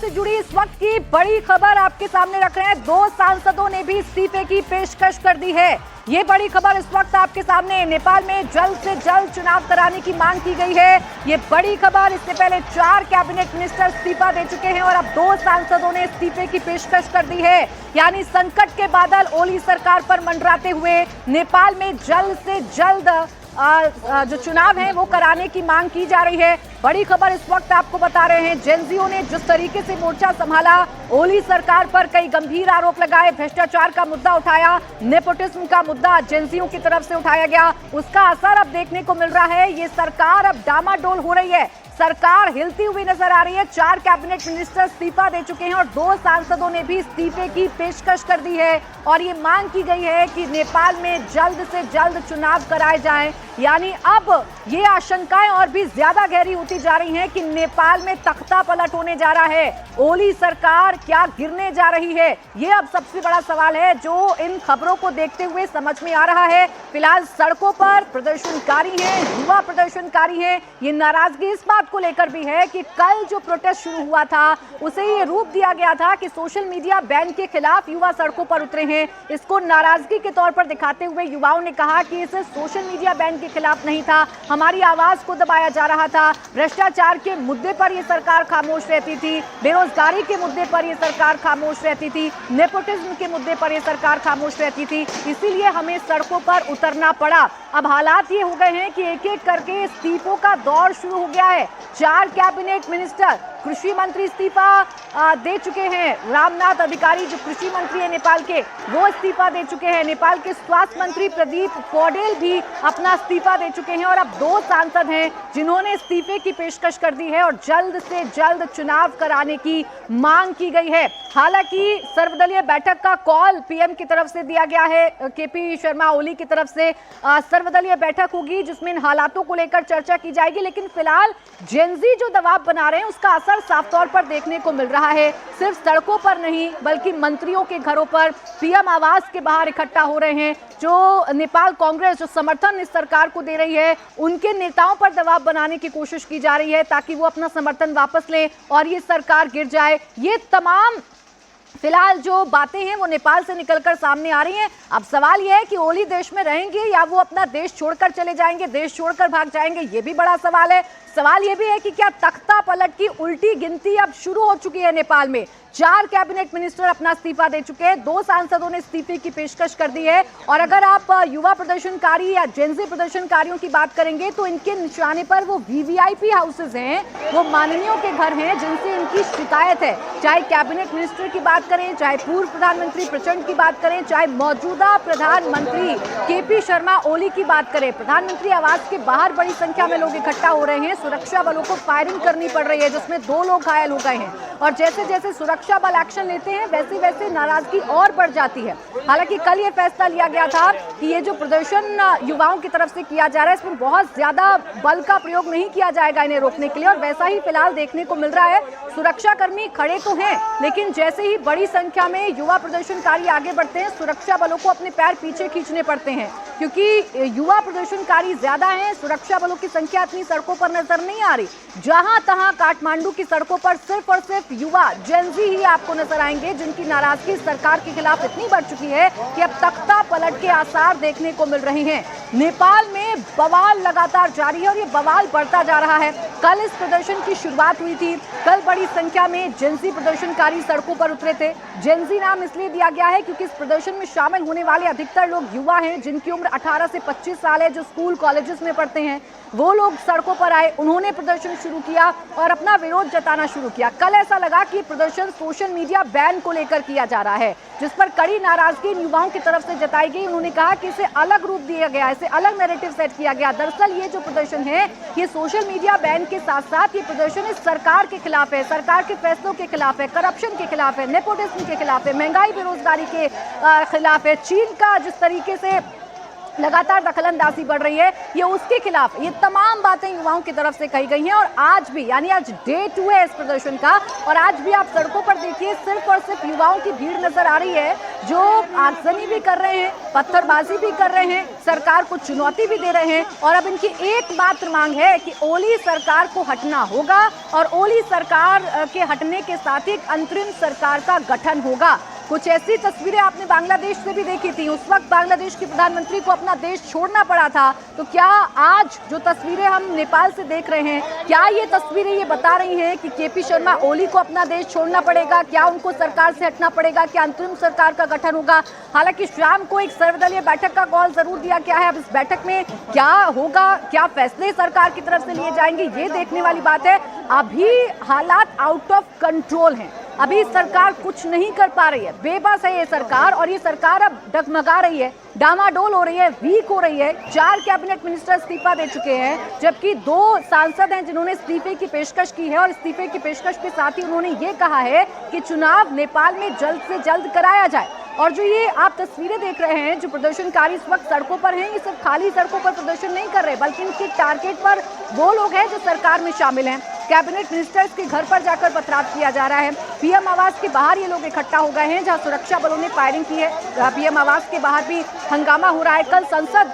से जुड़ी इस वक्त की बड़ी खबर आपके सामने रख रहे हैं। 2 सांसदों ने भी इस्तीफे की पेशकश कर दी है। ये बड़ी खबर इस वक्त आपके सामने है। नेपाल में जल्द से जल्द चुनाव कराने की मांग की गई है। ये बड़ी खबर, इससे पहले 4 कैबिनेट मिनिस्टर इस्तीफा दे चुके हैं और अब 2 सांसदों ने इस्तीफे की पेशकश कर दी है। यानी संकट के बादल ओली सरकार पर मंडराते हुए नेपाल में जल्द से जल्द जो चुनाव है वो कराने की मांग की जा रही है। बड़ी खबर इस वक्त आपको बता रहे हैं। जेनजीओ ने जिस तरीके से मोर्चा संभाला, ओली सरकार पर कई गंभीर आरोप लगाए, भ्रष्टाचार का मुद्दा उठाया, नेपोटिज्म का मुद्दा जेनजीओ की तरफ से उठाया गया, उसका असर अब देखने को मिल रहा है। ये सरकार अब डामाडोल हो रही है, सरकार हिलती हुई नजर आ रही है। 4 कैबिनेट मिनिस्टर इस्तीफा दे चुके हैं और 2 सांसदों ने भी इस्तीफे की पेशकश कर दी है और ये मांग की गई है कि नेपाल में जल्द से जल्द चुनाव कराए जाएं। यानी अब ये आशंकाएं और भी ज्यादा गहरी होती जा रही हैं कि नेपाल में तख्ता पलट होने जा रहा है। ओली सरकार क्या गिरने जा रही है, ये अब सबसे बड़ा सवाल है जो इन खबरों को देखते हुए समझ में आ रहा है। फिलहाल सड़कों पर प्रदर्शनकारी हैं, युवा प्रदर्शनकारी हैं। ये नाराजगी इस बात को लेकर भी है कि कल जो प्रोटेस्ट शुरू हुआ था उसे ये रूप दिया गया था कि सोशल मीडिया बैन के खिलाफ युवा सड़कों पर उतरे हैं। इसको नाराजगी के तौर पर दिखाते हुए युवाओं ने कहा कि इसे सोशल मीडिया बैन के खिलाफ नहीं था, हमारी आवाज को दबाया जा रहा था। भ्रष्टाचार के मुद्दे पर यह सरकार खामोश रहती थी, बेरोजगारी के मुद्दे पर यह सरकार खामोश रहती थी, नेपोटिज्म के मुद्दे पर यह सरकार खामोश रहती थी, इसीलिए हमें सड़कों पर उतरना पड़ा। अब हालात ये हो गए हैं कि एक एक करके इस्तीफों का दौर शुरू हो गया है। 4 कैबिनेट मिनिस्टर, कृषि मंत्री इस्तीफा दे चुके हैं। रामनाथ अधिकारी जो कृषि मंत्री है नेपाल के, वो इस्तीफा दे चुके हैं। नेपाल के स्वास्थ्य मंत्री प्रदीप पौडेल भी अपना इस्तीफा दे चुके हैं और अब 2 सांसद हैं जिन्होंने इस्तीफे की पेशकश कर दी है और जल्द से जल्द चुनाव कराने की मांग की गई है। हालांकि सर्वदलीय बैठक का कॉल पीएम की तरफ से दिया गया है, केपी शर्मा ओली की तरफ से सर्वदलीय बैठक होगी जिसमें इन हालातों को लेकर चर्चा की जाएगी। लेकिन फिलहाल जेनजी जो दबाव बना रहे हैं उसका असर साफ तौर पर देखने को मिल रहा है। सिर्फ सड़कों पर नहीं बल्कि मंत्रियों के घरों पर, पीएम आवास के बाहर इकट्ठा हो रहे हैं। जो नेपाल कांग्रेस जो समर्थन इस सरकार को दे रही है, उनके नेताओं पर दबाव बनाने की कोशिश की जा रही है ताकि वो अपना समर्थन वापस लें और ये सरकार गिर जाए। ये तमाम फिलहाल जो बातें हैं वो नेपाल से निकलकर सामने आ रही हैं। अब सवाल यह है कि ओली देश में रहेंगे या वो अपना देश छोड़कर चले जाएंगे, देश छोड़कर भाग जाएंगे, ये भी बड़ा सवाल है। सवाल ये भी है कि क्या तख्ता पलट की उल्टी गिनती अब शुरू हो चुकी है नेपाल में। 4 कैबिनेट मिनिस्टर अपना इस्तीफा दे चुके हैं, 2 सांसदों ने इस्तीफे की पेशकश कर दी है और अगर आप युवा प्रदर्शनकारी या जेनजी प्रदर्शनकारियों की बात करेंगे तो इनके निशाने पर वो वीवीआईपी हाउसेज हैं, वो माननीयों के घर हैं जिनसे इनकी शिकायत है। चाहे कैबिनेट मिनिस्टर की बात करें, चाहे पूर्व प्रधानमंत्री प्रचंड की बात करें, चाहे मौजूदा प्रधानमंत्री केपी शर्मा ओली की बात करें, प्रधानमंत्री आवास के बाहर बड़ी संख्या में लोग इकट्ठा हो रहे हैं। सुरक्षा बलों को फायरिंग करनी पड़ रही है जिसमें 2 लोग घायल हो गए हैं और जैसे जैसे सुरक्षा बल एक्शन लेते हैं वैसे वैसे नाराजगी और बढ़ जाती है। हालांकि कल ये फैसला लिया गया था कि ये जो प्रदर्शन युवाओं की तरफ से किया जा रहा है इसमें बहुत ज्यादा बल का प्रयोग नहीं किया जाएगा इन्हें रोकने के लिए और वैसा ही फिलहाल देखने को मिल रहा है। सुरक्षा कर्मी खड़े तो हैं लेकिन जैसे ही बड़ी संख्या में युवा प्रदर्शनकारी आगे बढ़ते हैं, सुरक्षा बलों को अपने पैर पीछे खींचने पड़ते हैं क्योंकि युवा प्रदर्शनकारी ज्यादा हैं। सुरक्षा बलों की संख्या इतनी सड़कों पर नजर नहीं आ रही। जहां तहां काठमांडू की सड़कों पर सिर्फ और सिर्फ युवा जेनजी ही आपको नजर आएंगे जिनकी नाराजगी सरकार के खिलाफ इतनी बढ़ चुकी है कि अब तख्ता पलट के आसार देखने को मिल रहे हैं। नेपाल में बवाल लगातार जारी है और ये बवाल बढ़ता जा रहा है। कल इस प्रदर्शन की शुरुआत हुई थी, कल बड़ी संख्या में जेनजी प्रदर्शनकारी सड़कों पर उतरे थे। जेनजी नाम इसलिए दिया गया है क्योंकि इस प्रदर्शन में शामिल होने वाले अधिकतर लोग युवा हैं जिनकी उम्र 18 से 25 साल है, जो स्कूल कॉलेजेस में पढ़ते हैं। वो लोग सड़कों पर आए, उन्होंने प्रदर्शन शुरू किया और अपना विरोध जताना शुरू किया। कल ऐसा लगा कि प्रदर्शन सोशल मीडिया बैन को लेकर किया जा रहा है जिस पर कड़ी नाराजगी इन युवाओं की तरफ से जताई गई। उन्होंने कहा कि इसे अलग रूप दिया गया, इसे अलग नैरेटिव सेट किया गया। दरअसल ये जो प्रदर्शन है ये सोशल मीडिया बैन के साथ साथ ये प्रदर्शन इस सरकार के खिलाफ है, सरकार के फैसलों के खिलाफ है, करप्शन के खिलाफ है, नेपोटिज्म के खिलाफ है, महंगाई बेरोजगारी के खिलाफ है। चीन का जिस तरीके से लगातार दखलंदाजी बढ़ रही है, ये उसके खिलाफ ये तमाम बातें युवाओं की तरफ से कही गई हैं। और आज भी यानी आज डे 2 है इस प्रदर्शन का, और आज भी आप सड़कों पर देखिए सिर्फ और सिर्फ युवाओं की भीड़ नजर आ रही है, जो आगजनी भी कर रहे हैं, पत्थरबाजी भी कर रहे हैं, सरकार को चुनौती भी दे रहे हैं। और अब इनकी एकमात्र मांग है कि ओली सरकार को हटना होगा, और ओली सरकार के हटने के साथ ही एक अंतरिम सरकार का गठन होगा। कुछ ऐसी तस्वीरें आपने बांग्लादेश से भी देखी थी, उस वक्त बांग्लादेश के प्रधानमंत्री को अपना देश छोड़ना पड़ा था। तो क्या आज जो तस्वीरें हम नेपाल से देख रहे हैं, क्या ये तस्वीरें ये बता रही हैं कि केपी शर्मा ओली को अपना देश छोड़ना पड़ेगा? क्या उनको सरकार से हटना पड़ेगा? क्या अंतरिम सरकार का गठन होगा? हालांकि शाम को एक सर्वदलीय बैठक का कॉल जरूर दिया गया है। अब इस बैठक में क्या होगा, क्या फैसले सरकार की तरफ से लिए जाएंगे, ये देखने वाली बात है। अभी हालात आउट ऑफ कंट्रोल हैं, अभी सरकार कुछ नहीं कर पा रही है, बेबस है ये सरकार। और ये सरकार अब डगमगा रही है, डामाडोल हो रही है, वीक हो रही है। 4 कैबिनेट मिनिस्टर इस्तीफा दे चुके हैं, जबकि 2 सांसद हैं जिन्होंने इस्तीफे की पेशकश की है। और इस्तीफे की पेशकश के साथ ही उन्होंने ये कहा है कि चुनाव नेपाल में जल्द से जल्द कराया जाए। और जो ये आप तस्वीरें देख रहे हैं, जो प्रदर्शनकारी इस वक्त सड़कों पर हैं, ये सिर्फ खाली सड़कों पर प्रदर्शन नहीं कर रहे, बल्कि इनके टारगेट पर वो लोग हैं जो सरकार में शामिल हैं। कैबिनेट मिनिस्टर्स के घर पर जाकर पथराव किया जा रहा है। पीएम आवास के बाहर ये लोग इकट्ठा हो गए हैं, जहां सुरक्षा बलों ने फायरिंग की है। पीएम आवास के बाहर भी हंगामा हो रहा है। कल संसद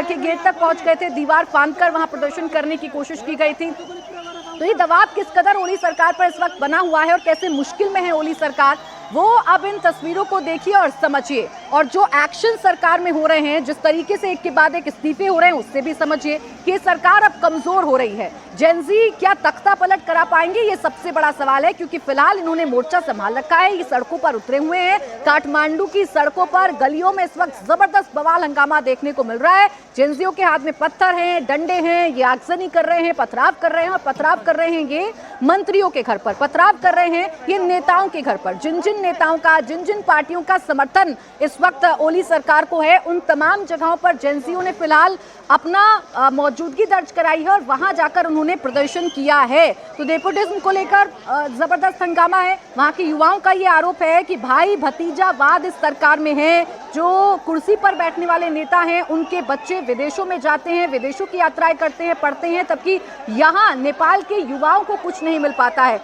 के गेट तक पहुंच गए थे, दीवार फांदकर वहां प्रदर्शन करने की कोशिश की गई थी। तो ये दबाव किस कदर ओली सरकार पर इस वक्त बना हुआ है और कैसे मुश्किल में है ओली सरकार, वो अब इन तस्वीरों को देखिए और समझिए। और जो एक्शन सरकार में हो रहे हैं, जिस तरीके से एक के बाद एक इस्तीफे हो रहे हैं, उससे भी समझिए कि सरकार अब कमजोर हो रही है। जेनजी क्या तख्ता पलट करा पाएंगे, ये सबसे बड़ा सवाल है, क्योंकि फिलहाल इन्होंने मोर्चा संभाल रखा है, ये सड़कों पर उतरे हुए हैं। काठमांडू की सड़कों पर, गलियों में इस वक्त जबरदस्त बवाल हंगामा देखने को मिल रहा है। जेनजियों के हाथ में पत्थर हैं, डंडे हैं, ये आगजनी कर रहे हैं, पथराव कर रहे हैं। और पथराव कर रहे हैं ये मंत्रियों के घर पर, पथराव कर रहे हैं ये नेताओं के घर पर। जिन जिन नेताओं का, जिन जिन पार्टियों का समर्थन इस वक्त ओली सरकार को है, उन तमाम जगहों पर जेनजियों ने फिलहाल अपना मौजूदगी दर्ज कराई है और वहां जाकर उन्होंने प्रदर्शन किया है। तो नेपोटिज्म को लेकर जबरदस्त हंगामा है। वहां के युवाओं का ये आरोप है कि भाई भतीजावाद इस सरकार में है। जो कुर्सी पर बैठने वाले नेता हैं, उनके बच्चे विदेशों में जाते हैं, विदेशों की यात्राएं करते हैं, पढ़ते हैं, तबकि यहाँ नेपाल के युवाओं को कुछ नहीं मिल पाता है।